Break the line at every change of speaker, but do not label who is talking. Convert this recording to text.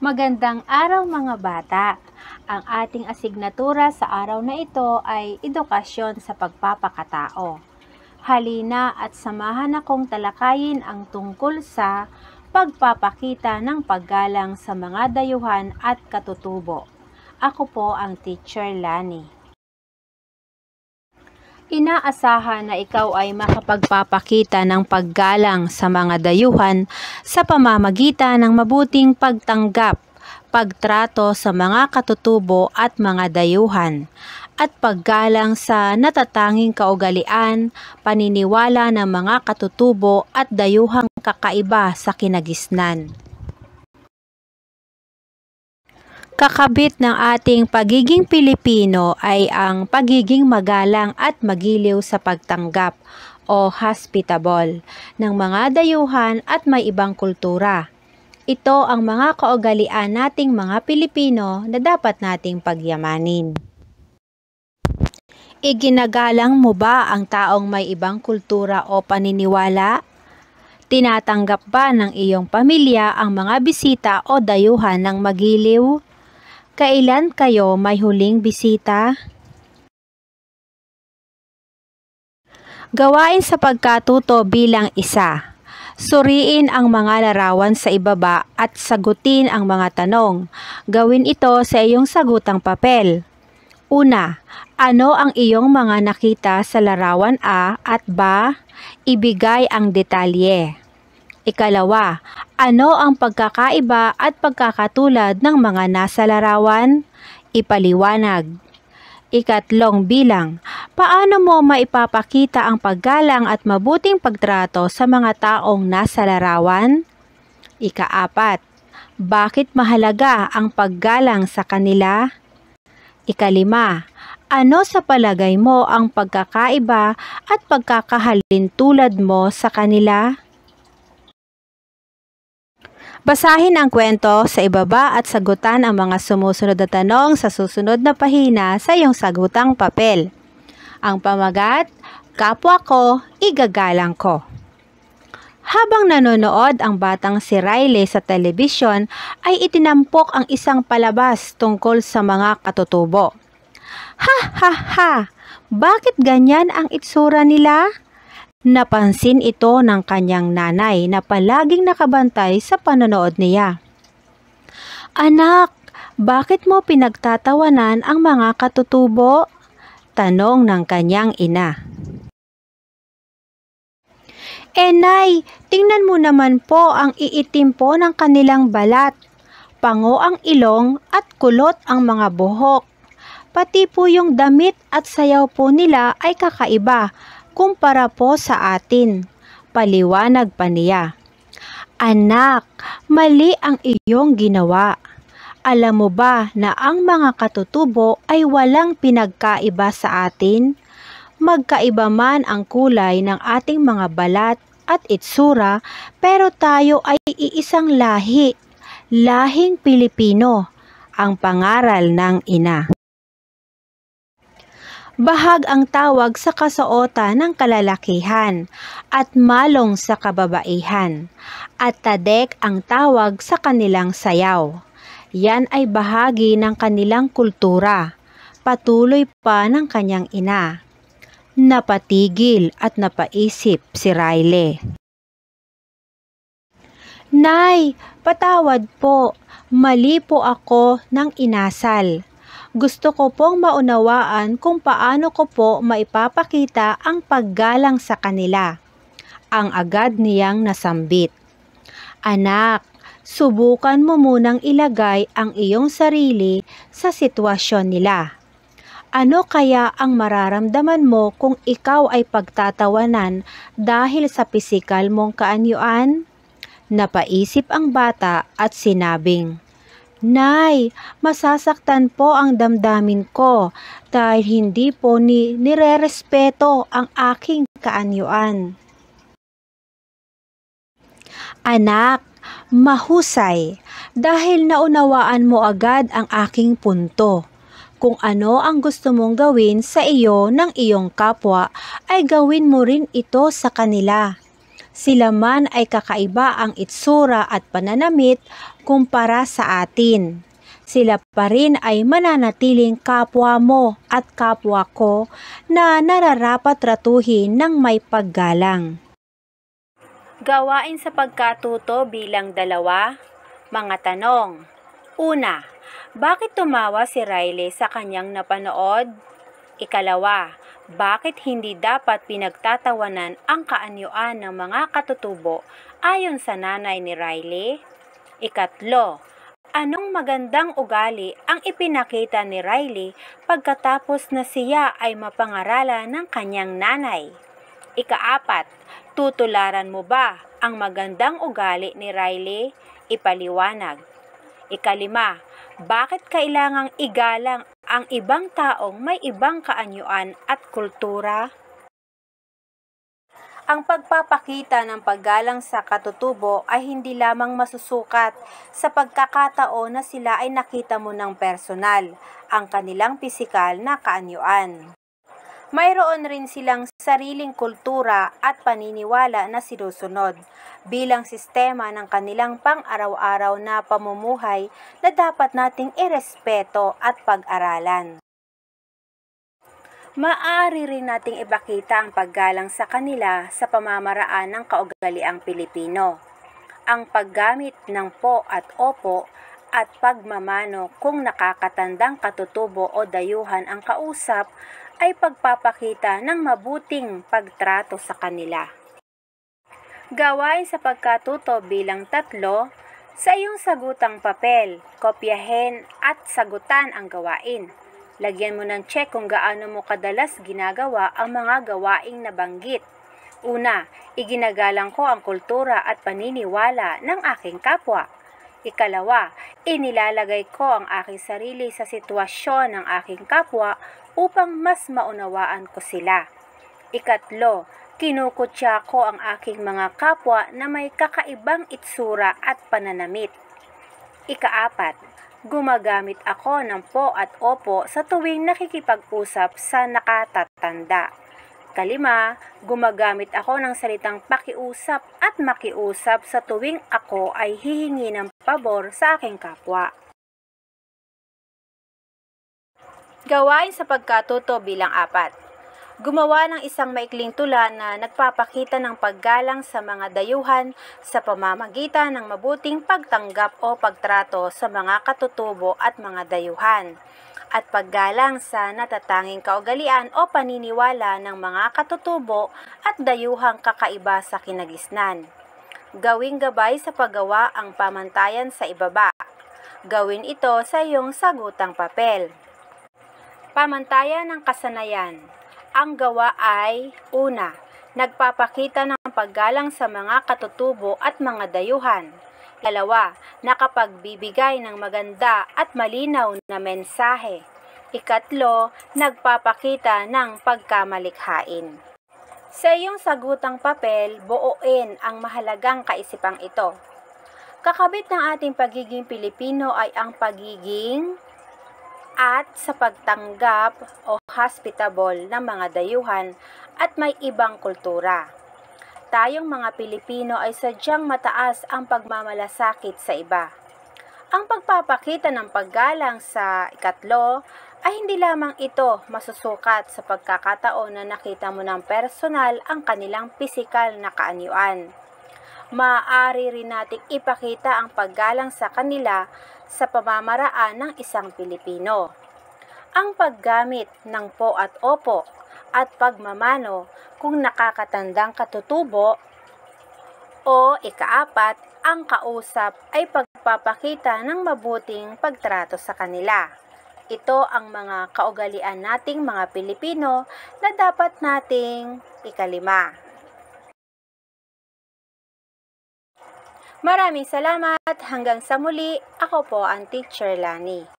Magandang araw mga bata! Ang ating asignatura sa araw na ito ay edukasyon sa pagpapakatao. Halina at samahan akong talakayin ang tungkol sa pagpapakita ng paggalang sa mga dayuhan at katutubo. Ako po ang Teacher Lani. Inaasahan na ikaw ay makapagpapakita ng paggalang sa mga dayuhan sa pamamagitan ng mabuting pagtanggap, pagtrato sa mga katutubo at mga dayuhan, at paggalang sa natatanging kaugalian, paniniwala ng mga katutubo at dayuhang kakaiba sa kinagisnan. Kakabit ng ating pagiging Pilipino ay ang pagiging magalang at magiliw sa pagtanggap o hospitable ng mga dayuhan at may ibang kultura. Ito ang mga kaugalian nating mga Pilipino na dapat nating pagyamanin. Iginagalang mo ba ang taong may ibang kultura o paniniwala? Tinatanggap ba ng iyong pamilya ang mga bisita o dayuhan ng magiliw? Kailan kayo may huling bisita? Gawain sa pagkatuto bilang isa. Suriin ang mga larawan sa ibaba at sagutin ang mga tanong. Gawin ito sa iyong sagutang papel. Una, ano ang iyong mga nakita sa larawan A at B? Ibigay ang detalye. Ikalawa, ano ang pagkakaiba at pagkakatulad ng mga nasa larawan? Ipaliwanag. Ikatlong bilang, paano mo maipapakita ang paggalang at mabuting pagtrato sa mga taong nasa larawan? Ikaapat, bakit mahalaga ang paggalang sa kanila? Ikalima, ano sa palagay mo ang pagkakaiba at pagkakahalintulad mo sa kanila? Basahin ang kwento sa ibaba at sagutan ang mga sumusunod na tanong sa susunod na pahina sa iyong sagutang papel. Ang pamagat, kapwa ko, igagalang ko. Habang nanonood ang batang si Riley sa telebisyon, ay itinampok ang isang palabas tungkol sa mga katutubo. Ha ha ha! Bakit ganyan ang itsura nila? Napansin ito ng kanyang nanay na palaging nakabantay sa panonood niya. Anak, bakit mo pinagtatawanan ang mga katutubo? Tanong ng kanyang ina. Nay, tingnan mo naman po ang iitim po ng kanilang balat. Pango ang ilong at kulot ang mga buhok. Pati po yung damit at sayaw po nila ay kakaiba kumpara po sa atin. Paliwanag pa niya. Anak, mali ang iyong ginawa. Alam mo ba na ang mga katutubo ay walang pinagkaiba sa atin? Magkaiba man ang kulay ng ating mga balat at itsura, pero tayo ay iisang lahi, lahing Pilipino, ang pangaral ng ina. Bahag ang tawag sa kasuotan ng kalalakihan at malong sa kababaihan, at tadek ang tawag sa kanilang sayaw. Yan ay bahagi ng kanilang kultura. Patuloy pa ng kanyang ina. Napatigil at napaisip si Riley. Nay, patawad po. Mali po ako ng inasal. Gusto ko pong maunawaan kung paano ko po maipapakita ang paggalang sa kanila. Ang agad niyang nasambit. Anak, subukan mo munang ilagay ang iyong sarili sa sitwasyon nila. Ano kaya ang mararamdaman mo kung ikaw ay pagtatawanan dahil sa pisikal mong kaanyuan? Napaisip ang bata at sinabing, Nay, masasaktan po ang damdamin ko dahil hindi po nirerespeto ang aking kaanyuan. Anak, mahusay dahil naunawaan mo agad ang aking punto. Kung ano ang gusto mong gawin sa iyo ng iyong kapwa ay gawin mo rin ito sa kanila. Sila man ay kakaiba ang itsura at pananamit kumpara sa atin. Sila pa rin ay mananatiling kapwa mo at kapwa ko na nararapat ratuhin ng may paggalang. Gawain sa pagkatuto bilang 2, mga tanong. Una, bakit tumawa si Riley sa kanyang napanood? Ikalawa, bakit hindi dapat pinagtatawanan ang kaanyuan ng mga katutubo ayon sa nanay ni Riley? Ikatlo, anong magandang ugali ang ipinakita ni Riley pagkatapos na siya ay mapangaralan ng kanyang nanay? Ikaapat, tutularan mo ba ang magandang ugali ni Riley? Ipaliwanag. Ikalima, bakit kailangang igalang ang ibang taong may ibang kaanyuan at kultura? Ang pagpapakita ng paggalang sa katutubo ay hindi lamang masusukat sa pagkakataon na sila ay nakita mo ng personal, ang kanilang pisikal na kaanyuan. Mayroon rin silang sariling kultura at paniniwala na sinusunod bilang sistema ng kanilang pang-araw-araw na pamumuhay na dapat nating irespeto at pag-aralan. Maaari rin nating ipakita ang paggalang sa kanila sa pamamaraan ng kaugaliang Pilipino. Ang paggamit ng po at opo at pagmamano kung nakakatandang katutubo o dayuhan ang kausap ay pagpapakita ng mabuting pagtrato sa kanila. Gawain sa pagkatuto bilang 3, sa iyong sagutang papel, kopyahin at sagutan ang gawain. Lagyan mo ng check kung gaano mo kadalas ginagawa ang mga gawaing nabanggit. Una, iginagalang ko ang kultura at paniniwala ng aking kapwa. Ikalawa, inilalagay ko ang aking sarili sa sitwasyon ng aking kapwa upang mas maunawaan ko sila. Ikatlo, kinukutya ko ang aking mga kapwa na may kakaibang itsura at pananamit. Ikaapat, gumagamit ako ng po at opo sa tuwing nakikipag-usap sa nakatatanda. Kalima, gumagamit ako ng salitang pakiusap at makiusap sa tuwing ako ay hihingi ng pabor sa aking kapwa. Gawain sa pagkatuto bilang 4. Gumawa ng isang maikling tula na nagpapakita ng paggalang sa mga dayuhan sa pamamagitan ng mabuting pagtanggap o pagtrato sa mga katutubo at mga dayuhan, at paggalang sa natatanging kaugalian o paniniwala ng mga katutubo at dayuhang kakaiba sa kinagisnan. Gawing gabay sa paggawa ang pamantayan sa ibaba. Gawin ito sa iyong sagutang papel. Pamantayan ng kasanayan. Ang gawa ay, una, nagpapakita ng paggalang sa mga katutubo at mga dayuhan. Ikalawa, nakapagbibigay ng maganda at malinaw na mensahe. Ikatlo, nagpapakita ng pagkamalikhain. Sa iyong sagutang papel, buuin ang mahalagang kaisipang ito. Kakabit ng ating pagiging Pilipino ay ang pagiging at sa pagtanggap o hospitable ng mga dayuhan at may ibang kultura. Tayong mga Pilipino ay sadyang mataas ang pagmamalasakit sa iba. Ang pagpapakita ng paggalang sa ikatlo ay hindi lamang ito masusukat sa pagkakataon na nakita mo ng personal ang kanilang pisikal na kaanyuan. Maaari rin nating ipakita ang paggalang sa kanila sa pamamaraan ng isang Pilipino. Ang paggamit ng po at opo at pagmamano kung nakakatandang katutubo o ikaapat, ang kausap ay pagpapakita ng mabuting pagtrato sa kanila. Ito ang mga kaugalian nating mga Pilipino na dapat nating ikalima. Maraming salamat. Hanggang sa muli, ako po ang Teacher Lani.